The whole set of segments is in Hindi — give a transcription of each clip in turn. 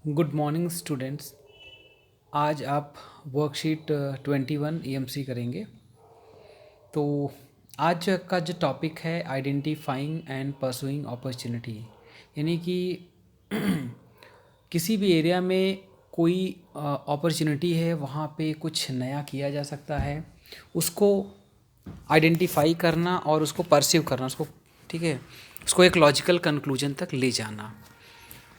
Good morning students. आज आप वर्कशीट 21 ईएमसी करेंगे। तो आज का जो टॉपिक है आइडेंटिफाइंग एंड परसुइंग अपॉर्चुनिटी, यानी कि किसी भी एरिया में कोई अपॉर्चुनिटी है, वहाँ पे कुछ नया किया जा सकता है, उसको आइडेंटिफाई करना और उसको परसीव करना, उसको ठीक है, उसको एक लॉजिकल कंक्लूजन तक ले जाना।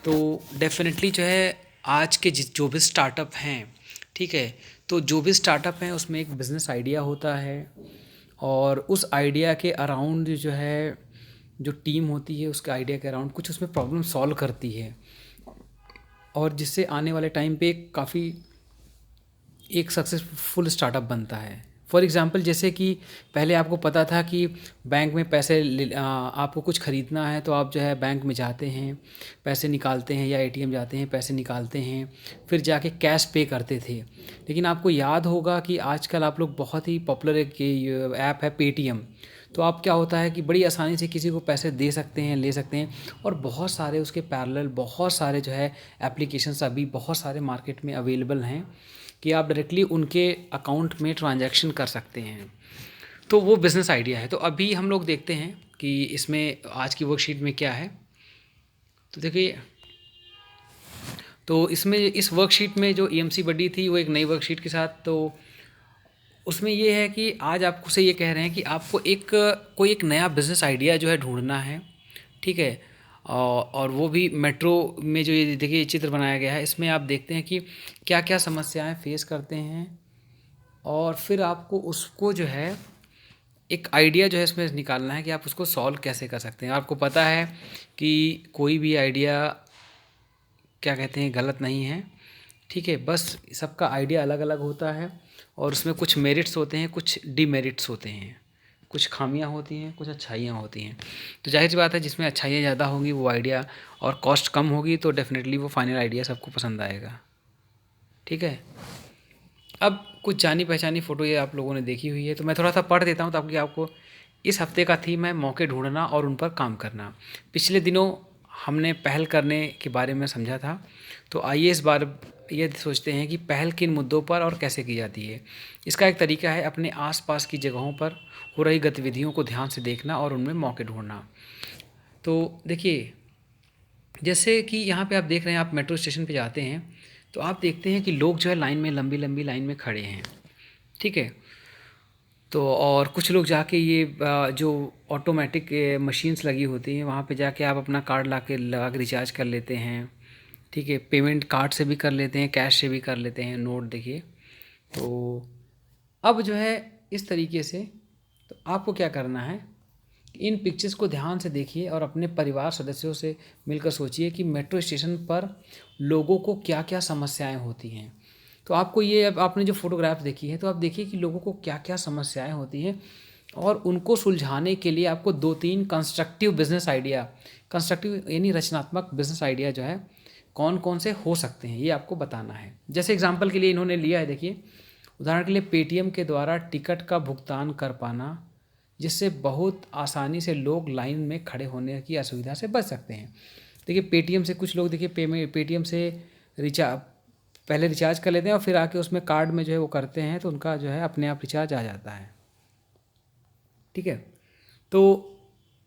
तो डेफिनेटली जो है आज के जो भी स्टार्टअप हैं, ठीक है, तो जो भी स्टार्टअप हैं उसमें एक बिज़नेस आइडिया होता है और उस आइडिया के अराउंड जो है जो टीम होती है उसके आइडिया के अराउंड कुछ उसमें प्रॉब्लम सॉल्व करती है और जिससे आने वाले टाइम पे काफ़ी एक सक्सेसफुल स्टार्टअप बनता है। फॉर एग्ज़ाम्पल, जैसे कि पहले आपको पता था कि बैंक में आपको कुछ ख़रीदना है तो आप जो है बैंक में जाते हैं, पैसे निकालते हैं या एटीएम जाते हैं, पैसे निकालते हैं, फिर जाके कैश पे करते थे। लेकिन आपको याद होगा कि आजकल आप लोग बहुत ही पॉपुलर एक ऐप है पेटीएम। तो आप क्या होता है कि बड़ी आसानी से किसी को पैसे दे सकते हैं, ले सकते हैं, और बहुत सारे उसके पैरेलल बहुत सारे जो है एप्लीकेशंस अभी बहुत सारे मार्केट में अवेलेबल हैं कि आप डायरेक्टली उनके अकाउंट में ट्रांजैक्शन कर सकते हैं। तो वो बिज़नेस आइडिया है। तो अभी हम लोग देखते हैं कि इसमें आज की वर्कशीट में क्या है। तो देखिए, तो इसमें इस वर्कशीट में जो ईएमसी बड़ी थी वो एक नई वर्कशीट के साथ, तो उसमें ये है कि आज आपको से ये कह रहे हैं कि आपको कोई एक नया बिज़नेस आइडिया जो है ढूंढना है, ठीक है। और वो भी मेट्रो में जो ये देखिए चित्र बनाया गया है, इसमें आप देखते हैं कि क्या क्या समस्याएं फेस करते हैं और फिर आपको उसको जो है एक आइडिया जो है इसमें निकालना है कि आप उसको सॉल्व कैसे कर सकते हैं। आपको पता है कि कोई भी आइडिया क्या कहते हैं गलत नहीं है, ठीक है, बस सबका आइडिया अलग अलग होता है और उसमें कुछ मेरिट्स होते हैं, कुछ डीमेरिट्स होते हैं, कुछ खामियां होती हैं, कुछ अच्छाइयाँ होती हैं। तो जाहिर सी बात है जिसमें अच्छाइयाँ ज़्यादा होंगी वो आइडिया, और कॉस्ट कम होगी तो डेफिनेटली वो फाइनल आइडिया सबको पसंद आएगा, ठीक है। अब कुछ जानी पहचानी फ़ोटो ये आप लोगों ने देखी हुई है, तो मैं थोड़ा सा पढ़ देता हूँ ताकि आपको इस हफ्ते का थीम है मौके ढूंढना और उन पर काम करना। पिछले दिनों हमने पहल करने के बारे में समझा था, तो आइए इस बार ये सोचते हैं कि पहल किन मुद्दों पर और कैसे की जाती है। इसका एक तरीका है अपने आसपास की जगहों पर हो रही गतिविधियों को ध्यान से देखना और उनमें मौके ढूंढना। तो देखिए, जैसे कि यहाँ पे आप देख रहे हैं, आप मेट्रो स्टेशन पे जाते हैं तो आप देखते हैं कि लोग जो है लाइन में लंबी लंबी लाइन में खड़े हैं, ठीक है। तो और कुछ लोग जाके ये जो ऑटोमेटिक मशीन्स लगी होती हैं वहाँ पे जाके आप अपना कार्ड लगा के रिचार्ज कर लेते हैं, ठीक है। पेमेंट कार्ड से भी कर लेते हैं, कैश से भी कर लेते हैं, नोट देखिए। तो अब जो है इस तरीके से, तो आपको क्या करना है, इन पिक्चर्स को ध्यान से देखिए और अपने परिवार सदस्यों से मिलकर सोचिए कि मेट्रो स्टेशन पर लोगों को क्या क्या समस्याएं होती हैं। तो आपको ये, अब आपने जो फोटोग्राफ देखी है तो आप देखिए कि लोगों को क्या क्या समस्याएं होती हैं और उनको सुलझाने के लिए आपको दो तीन कंस्ट्रक्टिव बिजनेस आइडिया, कंस्ट्रक्टिव यानी रचनात्मक बिजनेस आइडिया जो है कौन कौन से हो सकते हैं ये आपको बताना है। जैसे एग्जाम्पल के लिए इन्होंने लिया है, देखिए उदाहरण के लिए पेटीएम के द्वारा टिकट का भुगतान कर पाना, जिससे बहुत आसानी से लोग लाइन में खड़े होने की असुविधा से बच सकते हैं। देखिए पेटीएम से कुछ लोग देखिए पेटीएम से रिचार्ज पहले रिचार्ज कर लेते हैं और फिर आके उसमें कार्ड में जो है वो करते हैं तो उनका जो है अपने आप रिचार्ज आ जाता है, ठीक है। तो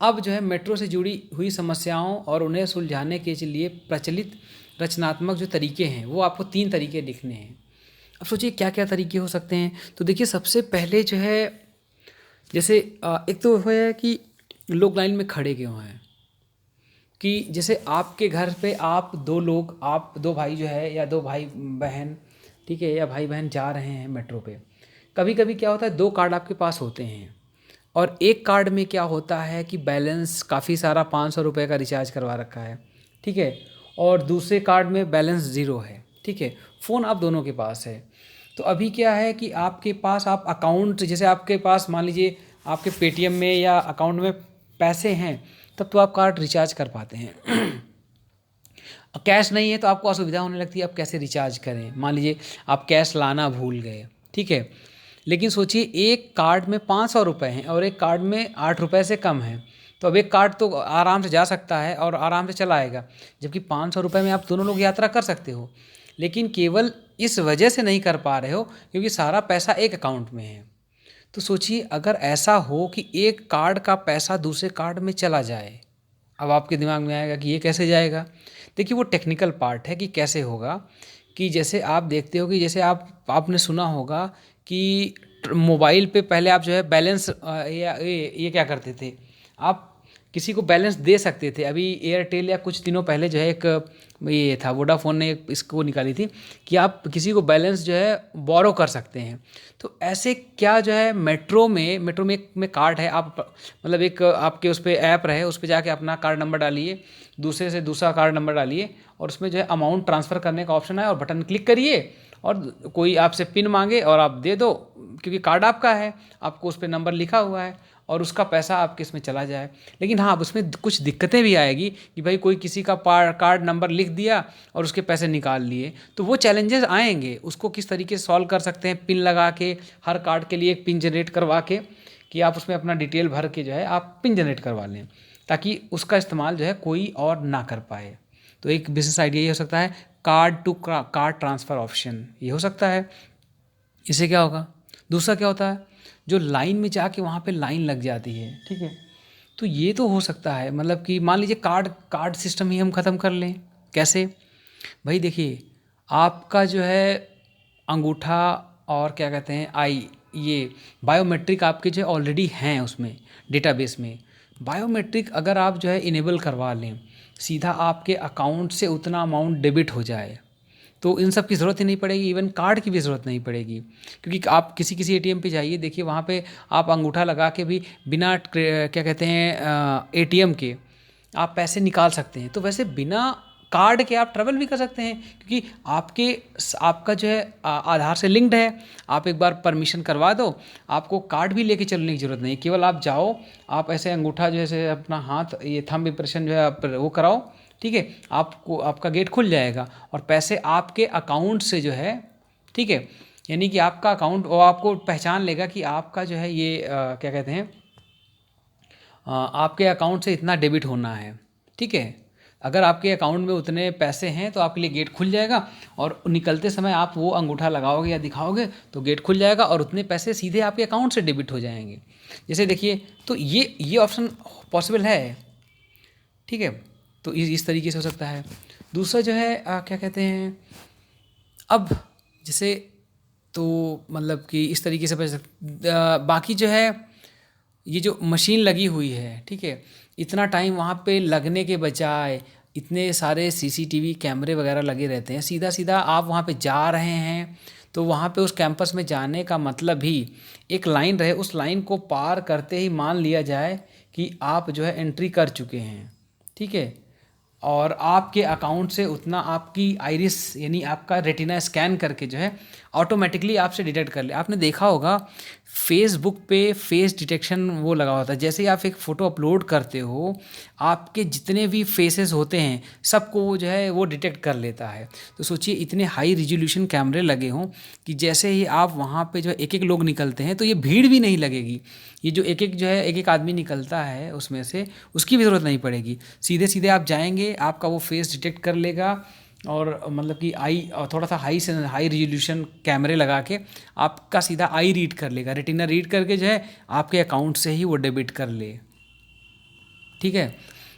अब जो है मेट्रो से जुड़ी हुई समस्याओं और उन्हें सुलझाने के लिए प्रचलित रचनात्मक जो तरीके हैं वो आपको तीन तरीके लिखने हैं। अब सोचिए क्या क्या तरीके हो सकते हैं। तो देखिए सबसे पहले जो है, जैसे एक तो है कि लोग लाइन में खड़े क्यों हैं, कि जैसे आपके घर पे आप दो लोग, आप दो भाई जो है या दो भाई बहन, ठीक है, या भाई बहन जा रहे हैं मेट्रो पे। कभी कभी क्या होता है दो कार्ड आपके पास होते हैं और एक कार्ड में क्या होता है कि बैलेंस काफ़ी सारा 500 रुपये का रिचार्ज करवा रखा है, ठीक है, और दूसरे कार्ड में बैलेंस ज़ीरो है, ठीक है। फ़ोन आप दोनों के पास है। तो अभी क्या है कि आपके पास आप अकाउंट, जैसे आपके पास मान लीजिए आपके पेटीएम में या अकाउंट में पैसे हैं तब तो आप कार्ड रिचार्ज कर पाते हैं। कैश नहीं है तो आपको असुविधा होने लगती है, आप कैसे रिचार्ज करें। मान लीजिए आप कैश लाना भूल गए, ठीक है, लेकिन सोचिए एक कार्ड में 500 रुपये हैं और एक कार्ड में 8 रुपये से कम है, तो अब एक कार्ड तो आराम से जा सकता है और आराम से चला आएगा, जबकि 500 रुपये में आप दोनों लोग यात्रा कर सकते हो। लेकिन केवल इस वजह से नहीं कर पा रहे हो क्योंकि सारा पैसा एक अकाउंट में है। तो सोचिए अगर ऐसा हो कि एक कार्ड का पैसा दूसरे कार्ड में चला जाए, अब आपके दिमाग में आएगा कि ये कैसे जाएगा। देखिए वो टेक्निकल पार्ट है कि कैसे होगा, कि जैसे आप देखते हो कि जैसे आपने सुना होगा कि मोबाइल पे पहले आप जो है बैलेंस या ये क्या करते थे, आप किसी को बैलेंस दे सकते थे। अभी एयरटेल या कुछ दिनों पहले जो है एक ये था, वोडाफोन ने इसको निकाली थी कि आप किसी को बैलेंस जो है बोरो कर सकते हैं। तो ऐसे क्या जो है मेट्रो में एक कार्ड है, आप मतलब एक आपके उस पर ऐप रहे, उस पर जाके अपना कार्ड नंबर डालिए, दूसरे से दूसरा कार्ड नंबर डालिए और उसमें जो है अमाउंट ट्रांसफ़र करने का ऑप्शन है और बटन क्लिक करिए और कोई आपसे पिन मांगे और आप दे दो, क्योंकि कार्ड आपका है, आपको उस पर नंबर लिखा हुआ है और उसका पैसा आपके इसमें चला जाए। लेकिन हाँ, अब उसमें कुछ दिक्कतें भी आएगी कि भाई कोई किसी का कार्ड नंबर लिख दिया और उसके पैसे निकाल लिए, तो वो चैलेंजेस आएंगे। उसको किस तरीके से सॉल्व कर सकते हैं, पिन लगा के, हर कार्ड के लिए एक पिन जनरेट करवा के, कि आप उसमें अपना डिटेल भर के जो है आप पिन जनरेट करवा लें, ताकि उसका इस्तेमाल जो है कोई और ना कर पाए। तो एक बिजनेस आइडिया ये हो सकता है, card to card transfer option, ये हो सकता है। इससे क्या होगा, दूसरा क्या होता है, जो लाइन में जाके वहाँ पे लाइन लग जाती है, ठीक है, तो ये तो हो सकता है, मतलब कि मान लीजिए कार्ड सिस्टम ही हम ख़त्म कर लें। कैसे भाई, देखिए आपका जो है अंगूठा और क्या कहते हैं ये बायोमेट्रिक आपके जो ऑलरेडी हैं उसमें डेटाबेस में। बायोमेट्रिक अगर आप जो है इनेबल करवा लें, सीधा आपके अकाउंट से उतना अमाउंट डेबिट हो जाए, तो इन सब की ज़रूरत ही नहीं पड़ेगी, इवन कार्ड की भी ज़रूरत नहीं पड़ेगी। क्योंकि आप किसी एटीएम पे जाइए, देखिए वहाँ पे आप अंगूठा लगा के भी बिना क्या कहते हैं एटीएम के आप पैसे निकाल सकते हैं। तो वैसे बिना कार्ड के आप ट्रैवल भी कर सकते हैं, क्योंकि आपका जो है आधार से लिंक्ड है। आप एक बार परमिशन करवा दो, आपको कार्ड भी लेके चलने की ज़रूरत नहीं, केवल आप जाओ, आप ऐसे अंगूठा जैसे अपना हाथ ये थंब इम्प्रेशन जो है आप वो कराओ, ठीक है, आपको आपका गेट खुल जाएगा और पैसे आपके अकाउंट से जो है, ठीक है, यानी कि आपका अकाउंट वो आपको पहचान लेगा कि आपका जो है ये क्या कहते हैं आपके अकाउंट से इतना डेबिट होना है, ठीक है। अगर आपके अकाउंट में उतने पैसे हैं तो आपके लिए गेट खुल जाएगा और निकलते समय आप वो अंगूठा लगाओगे या दिखाओगे तो गेट खुल जाएगा और उतने पैसे सीधे आपके अकाउंट से डेबिट हो जाएंगे। जैसे देखिए, तो ये ऑप्शन पॉसिबल है, ठीक है। तो इस तरीके से हो सकता है। दूसरा जो है क्या कहते हैं, अब जैसे तो मतलब कि इस तरीके से बाकी जो है ये जो मशीन लगी हुई है, ठीक है, इतना टाइम वहाँ पे लगने के बजाय इतने सारे सीसीटीवी कैमरे वगैरह लगे रहते हैं, सीधा सीधा आप वहाँ पे जा रहे हैं तो वहाँ पे उस कैंपस में जाने का मतलब ही एक लाइन रहे, उस लाइन को पार करते ही मान लिया जाए कि आप जो है एंट्री कर चुके हैं, ठीक है, और आपके अकाउंट से उतना आपकी आइरिस यानी आपका रेटिना स्कैन करके जो है ऑटोमेटिकली आपसे डिटेक्ट कर ले। आपने देखा होगा फेसबुक पे फेस डिटेक्शन वो लगा होता है, जैसे ही आप एक फ़ोटो अपलोड करते हो आपके जितने भी फेसेस होते हैं सबको वो जो है वो डिटेक्ट कर लेता है। तो सोचिए इतने हाई रिजोल्यूशन कैमरे लगे हों कि जैसे ही आप वहाँ पे जो एक एक लोग निकलते हैं तो ये भीड़ भी नहीं लगेगी, ये जो एक एक आदमी निकलता है उसमें से उसकी भी ज़रूरत नहीं पड़ेगी, सीधे सीधे आप जाएंगे, आपका वो फेस डिटेक्ट कर लेगा और मतलब कि थोड़ा सा हाई रिजोल्यूशन कैमरे लगा के आपका सीधा आई रीड कर लेगा, रेटिना रीड करके जो है आपके अकाउंट से ही वो डेबिट कर ले, ठीक है।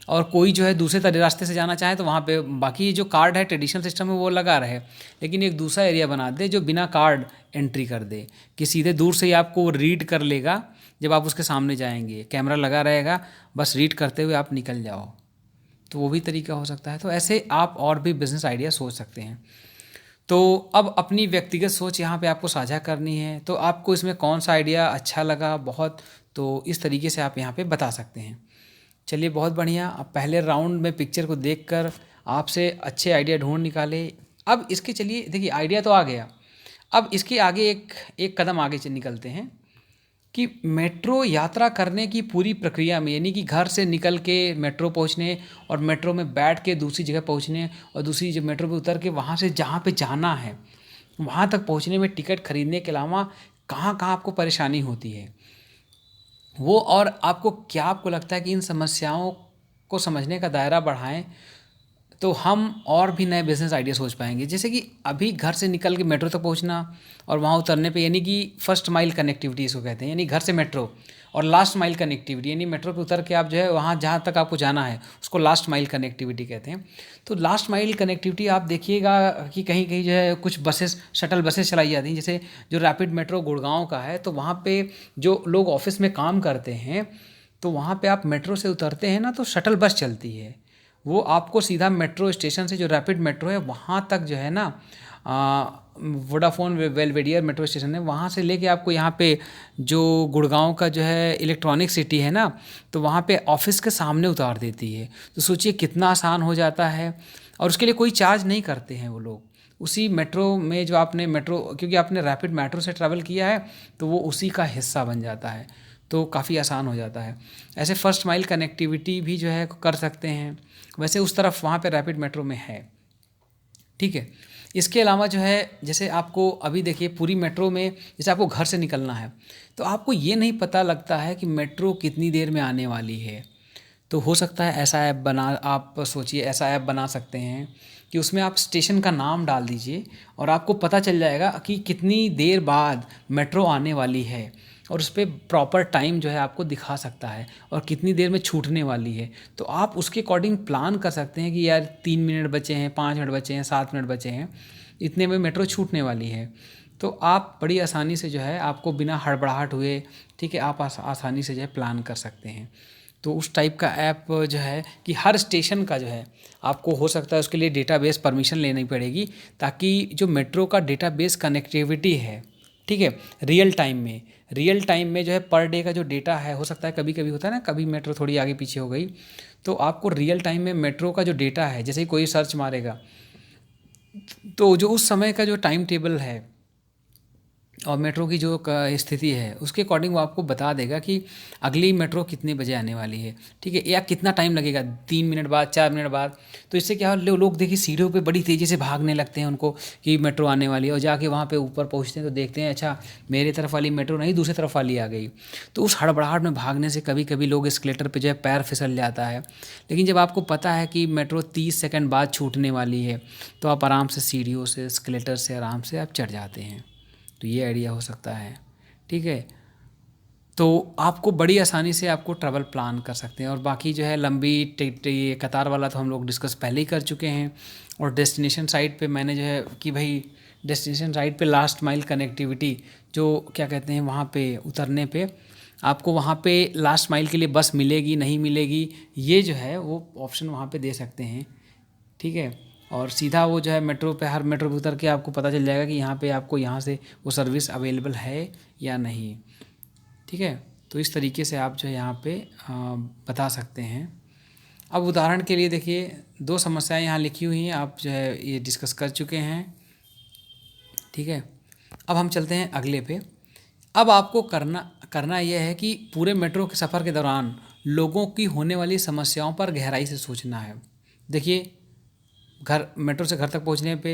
और कोई जो है दूसरे रास्ते से जाना चाहे तो वहाँ पे बाकी जो कार्ड है ट्रेडिशनल सिस्टम में वो लगा रहे, लेकिन एक दूसरा एरिया बना दे जो बिना कार्ड एंट्री कर दे, कि सीधे दूर से ही आपको वो रीड कर लेगा, जब आप उसके सामने जाएंगे कैमरा लगा रहेगा, बस रीड करते हुए आप निकल जाओ। तो वो भी तरीका हो सकता है। तो ऐसे आप और भी बिज़नेस आइडिया सोच सकते हैं। तो अब अपनी व्यक्तिगत सोच यहाँ पे आपको साझा करनी है, तो आपको इसमें कौन सा आइडिया अच्छा लगा बहुत, तो इस तरीके से आप यहाँ पे बता सकते हैं। चलिए बहुत बढ़िया, अब पहले राउंड में पिक्चर को देखकर आपसे अच्छे आइडिया ढूंढ निकाले। अब इसके चलिए देखिए आइडिया तो आ गया, अब इसके आगे एक कदम आगे निकलते हैं कि मेट्रो यात्रा करने की पूरी प्रक्रिया में, यानी कि घर से निकल के मेट्रो पहुंचने और मेट्रो में बैठ के दूसरी जगह पहुंचने और दूसरी जगह मेट्रो पे उतर के वहाँ से जहाँ पे जाना है वहाँ तक पहुँचने में टिकट खरीदने के अलावा कहाँ कहाँ आपको परेशानी होती है। वो, और आपको क्या आपको लगता है कि इन समस्याओं को समझने का दायरा बढ़ाएं तो हम और भी नए बिज़नेस आइडिया सोच पाएंगे। जैसे कि अभी घर से निकल के मेट्रो तक पहुंचना और वहां उतरने पे, यानी कि फर्स्ट माइल कनेक्टिविटी इसको कहते हैं, यानी घर से मेट्रो, और लास्ट माइल कनेक्टिविटी यानी मेट्रो पे उतर के आप जो है वहाँ जहाँ तक आपको जाना है उसको लास्ट माइल कनेक्टिविटी कहते हैं। तो लास्ट माइल कनेक्टिविटी आप देखिएगा कि कहीं कहीं जो है कुछ बसेस, शटल बसेस चलाई जाती हैं। जैसे जो रैपिड मेट्रो गुड़गांव का है, तो वहाँ पे जो लोग ऑफिस में काम करते हैं, तो वहाँ पे आप मेट्रो से उतरते हैं ना, तो शटल बस चलती है, वो आपको सीधा मेट्रो स्टेशन से, जो रैपिड मेट्रो है वहाँ तक जो है ना, वोडाफोन वेलवेडियर मेट्रो स्टेशन है, वहाँ से लेके आपको यहाँ पे जो गुड़गांव का जो है इलेक्ट्रॉनिक सिटी है ना, तो वहाँ पे ऑफिस के सामने उतार देती है। तो सोचिए कितना आसान हो जाता है, और उसके लिए कोई चार्ज नहीं करते हैं वो लोग। उसी मेट्रो में जो आपने मेट्रो, क्योंकि आपने रैपिड मेट्रो से ट्रैवल किया है, तो वो उसी का हिस्सा बन जाता है, तो काफ़ी आसान हो जाता है। ऐसे फर्स्ट माइल कनेक्टिविटी भी जो है कर सकते हैं, वैसे उस तरफ वहाँ पे रैपिड मेट्रो में है। ठीक है, इसके अलावा जो है, जैसे आपको अभी देखिए पूरी मेट्रो में, जैसे आपको घर से निकलना है तो आपको ये नहीं पता लगता है कि मेट्रो कितनी देर में आने वाली है। तो हो सकता है ऐसा ऐप बना, आप सोचिए ऐसा ऐप बना सकते हैं कि उसमें आप स्टेशन का नाम डाल दीजिए और आपको पता चल जाएगा कि कितनी देर बाद मेट्रो आने वाली है, और उस पर प्रॉपर टाइम जो है आपको दिखा सकता है और कितनी देर में छूटने वाली है। तो आप उसके अकॉर्डिंग प्लान कर सकते हैं कि यार 3 मिनट बचे हैं, 5 मिनट बचे हैं, 7 मिनट बचे हैं, इतने में मेट्रो छूटने वाली है। तो आप बड़ी आसानी से जो है, आपको बिना हड़बड़ाहट हुए, ठीक है, आप आसानी से जो है प्लान कर सकते हैं। तो उस टाइप का ऐप जो है कि हर स्टेशन का जो है आपको, हो सकता है उसके लिए डेटाबेस परमिशन लेनी पड़ेगी, ताकि जो मेट्रो का डेटाबेस कनेक्टिविटी है, ठीक है, रियल टाइम में जो है पर डे का जो डेटा है, हो सकता है कभी कभी होता है ना, कभी मेट्रो थोड़ी आगे पीछे हो गई, तो आपको रियल टाइम में मेट्रो का जो डेटा है, जैसे ही कोई सर्च मारेगा तो जो उस समय का जो टाइम टेबल है और मेट्रो की जो स्थिति है उसके अकॉर्डिंग वो आपको बता देगा कि अगली मेट्रो कितने बजे आने वाली है, ठीक है, या कितना टाइम लगेगा, 3 मिनट बाद, 4 मिनट बाद। तो इससे क्या हो, लोग देखिए सीढ़ियों पे बड़ी तेज़ी से भागने लगते हैं उनको कि मेट्रो आने वाली है, और जाके वहाँ पे ऊपर पहुँचते हैं तो देखते हैं अच्छा मेरे तरफ वाली मेट्रो नहीं, दूसरी तरफ वाली आ गई। तो उस हड़बड़ाहट में भागने से कभी कभी लोग एस्केलेटर पर जो है पैर फिसल जाता है। लेकिन जब आपको पता है कि मेट्रो 30 सेकंड बाद छूटने वाली है, तो आप आराम से सीढ़ियों से, एस्केलेटर से आराम से आप चढ़ जाते हैं। तो ये आइडिया हो सकता है, ठीक है। तो आपको बड़ी आसानी से आपको ट्रैवल प्लान कर सकते हैं। और बाकी जो है लंबी ये कतार वाला तो हम लोग डिस्कस पहले ही कर चुके हैं। और डेस्टिनेशन साइट पे मैंने जो है कि भाई डेस्टिनेशन साइट पे लास्ट माइल कनेक्टिविटी, जो क्या कहते हैं, वहाँ पे उतरने पे आपको वहाँ पे लास्ट माइल के लिए बस मिलेगी नहीं मिलेगी, ये जो है वो ऑप्शन वहाँ पे दे सकते हैं, ठीक है। और सीधा वो जो है मेट्रो पे, हर मेट्रो पे उतर के आपको पता चल जाएगा कि यहाँ पे आपको यहाँ से वो सर्विस अवेलेबल है या नहीं, ठीक है। तो इस तरीके से आप जो है यहाँ पे बता सकते हैं। अब उदाहरण के लिए देखिए 2 समस्याएं यहाँ लिखी हुई हैं, आप जो है ये डिस्कस कर चुके हैं, ठीक है। अब हम चलते हैं अगले पे। अब आपको करना यह है कि पूरे मेट्रो के सफ़र के दौरान लोगों की होने वाली समस्याओं पर गहराई से सोचना है। देखिए, घर मेट्रो से घर तक पहुंचने पे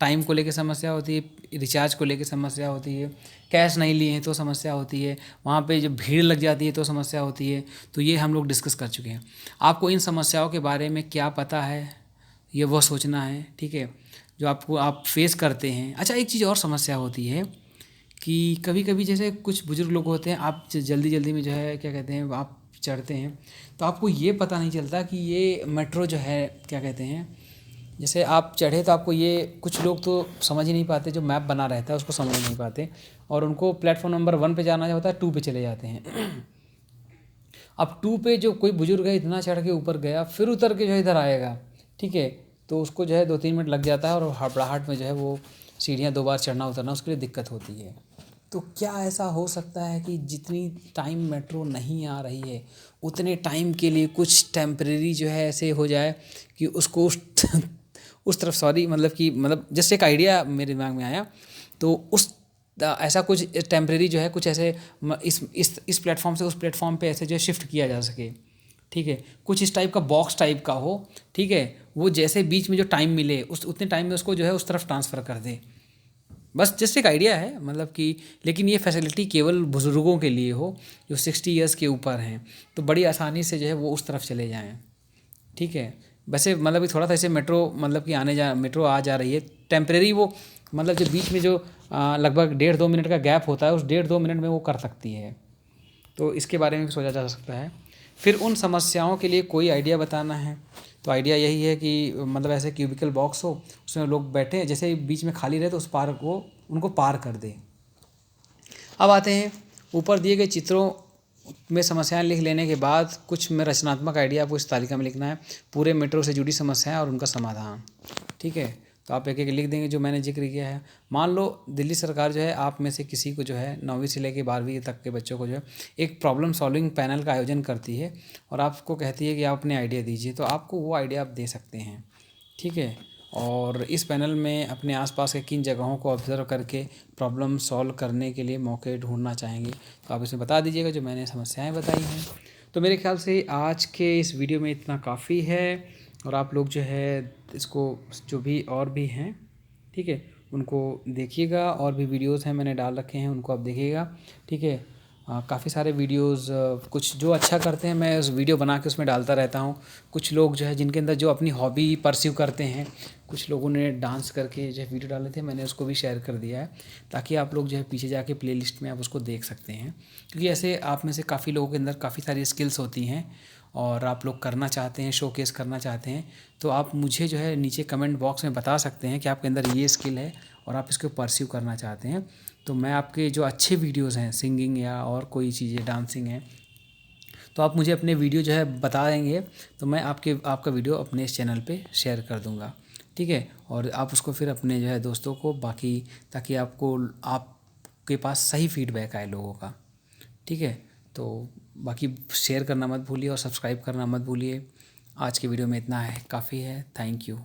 टाइम को लेके समस्या होती है, रिचार्ज को लेके समस्या होती है, कैश नहीं लिए हैं तो समस्या होती है, वहाँ पे जब भीड़ लग जाती है तो समस्या होती है। तो ये हम लोग डिस्कस कर चुके हैं। आपको इन समस्याओं के बारे में क्या पता है, ये वो सोचना है, ठीक है, जो आप फेस करते हैं। अच्छा, एक चीज़ और समस्या होती है कि कभी कभी जैसे कुछ बुजुर्ग लोग होते हैं, आप जल्दी जल्दी में जो है क्या कहते हैं, आप चढ़ते हैं तो आपको ये पता नहीं चलता कि ये मेट्रो जो है क्या कहते हैं, जैसे आप चढ़े तो आपको ये, कुछ लोग तो समझ ही नहीं पाते, जो मैप बना रहता है उसको समझ नहीं पाते, और उनको प्लेटफॉर्म नंबर 1 पे जाना होता है, 2 पे चले जाते हैं। अब 2 पे जो कोई बुजुर्ग है इतना चढ़ के ऊपर गया, फिर उतर के जो है इधर आएगा, ठीक है, तो उसको जो है 2-3 मिनट लग जाता है, और हड़बड़ाहट में जो है वो सीढ़ियाँ 2 बार चढ़ना उतरना उसके लिए दिक्कत होती है। तो क्या ऐसा हो सकता है कि जितनी टाइम मेट्रो नहीं आ रही है उतने टाइम के लिए कुछ टेम्परेरी जो है ऐसे हो जाए कि उसको उस तरफ, सॉरी, मतलब कि मतलब जैसे एक आइडिया मेरे दिमाग में आया, तो उस ऐसा कुछ टेम्परेरी जो है कुछ ऐसे इस प्लेटफॉर्म से उस प्लेटफॉर्म पे ऐसे जो शिफ्ट किया जा सके, ठीक है, कुछ इस टाइप का बॉक्स टाइप का हो, ठीक है, वो जैसे बीच में जो टाइम मिले उस उतने टाइम में उसको जो है उस तरफ ट्रांसफ़र कर दे। बस जस्ट एक आइडिया है, मतलब कि लेकिन ये फैसिलिटी केवल बुज़ुर्गों के लिए हो जो 60 ईयर्स के ऊपर हैं, तो बड़ी आसानी से जो है वो उस तरफ चले जाएँ। ठीक है, वैसे मतलब कि थोड़ा सा ऐसे मेट्रो मतलब कि मेट्रो आ जा रही है टेम्परेरी, वो मतलब जो बीच में जो लगभग 1.5-2 मिनट का गैप होता है, उस 1.5-2 मिनट में वो कर सकती है। तो इसके बारे में भी सोचा जा सकता है। फिर उन समस्याओं के लिए कोई आइडिया बताना है, तो आइडिया यही है कि मतलब ऐसे क्यूबिकल बॉक्स हो, उसमें लोग बैठे, जैसे बीच में खाली रहे तो उस पार को उनको पार कर दे। अब आते हैं ऊपर दिए गए चित्रों में समस्याएं लिख लेने के बाद कुछ में रचनात्मक आइडिया आपको इस तालिका में लिखना है, पूरे मेट्रो से जुड़ी समस्याएं और उनका समाधान। ठीक है, तो आप एक एक लिख देंगे जो मैंने जिक्र किया है। मान लो दिल्ली सरकार जो है आप में से किसी को जो है 9वीं से लेकर 12वीं तक के बच्चों को जो है एक प्रॉब्लम सॉल्विंग पैनल का आयोजन करती है और आपको कहती है कि आप अपने आइडिया दीजिए, तो आपको वो आइडिया आप दे सकते हैं। ठीक है, और इस पैनल में अपने आसपास के किन जगहों को ऑब्जर्व करके प्रॉब्लम सॉल्व करने के लिए मौके ढूंढना चाहेंगे, तो आप इसमें बता दीजिएगा जो मैंने समस्याएं बताई हैं। तो मेरे ख्याल से आज के इस वीडियो में इतना काफ़ी है, और आप लोग जो है इसको जो भी और भी हैं, ठीक है, उनको देखिएगा, और भी वीडियोस हैं मैंने डाल रखे हैं उनको आप देखिएगा। ठीक है, काफ़ी सारे वीडियोस कुछ जो अच्छा करते हैं मैं उस वीडियो बना के उसमें डालता रहता हूँ। कुछ लोग जो है जिनके अंदर जो अपनी हॉबी परस्यू करते हैं, कुछ लोगों ने डांस करके जो है वीडियो डाले थे, मैंने उसको भी शेयर कर दिया है ताकि आप लोग जो है पीछे जाके प्लेलिस्ट में आप उसको देख सकते हैं। क्योंकि ऐसे आप में से काफ़ी लोगों के अंदर काफ़ी सारी स्किल्स होती हैं और आप लोग करना चाहते हैं, शोकेस करना चाहते हैं, तो आप मुझे जो है नीचे कमेंट बॉक्स में बता सकते हैं कि आपके अंदर ये स्किल है और आप इसको परस्यू करना चाहते हैं। तो मैं आपके जो अच्छे वीडियोस हैं, सिंगिंग या और कोई चीज़ें, डांसिंग है, तो आप मुझे अपने वीडियो जो है बता देंगे, तो मैं आपका वीडियो अपने इस चैनल पे शेयर कर दूंगा। ठीक है, और आप उसको फिर अपने जो है दोस्तों को बाकी, ताकि आपके पास सही फीडबैक आए लोगों का। ठीक है, तो बाकी शेयर करना मत भूलिए और सब्सक्राइब करना मत भूलिए। आज की वीडियो में इतना है, काफ़ी है। Thank you.